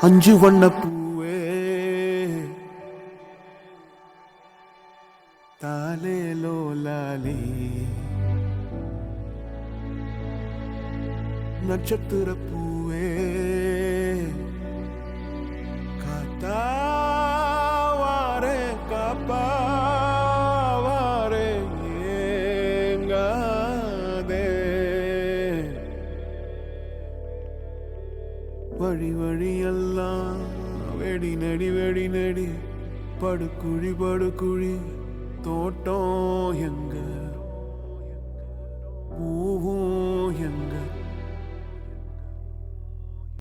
அஞ்சு வண்ண பூவே தாலே லோலாலி நட்சத்திர பூவே காத்தாவாரே காப்பாவாரே ஏங்காதே வழி வழியெல்லாம் வெடி நடி வெடி நடி படுக்குழி படுக்குழி தோட்டம் எங்க பூவும் எங்க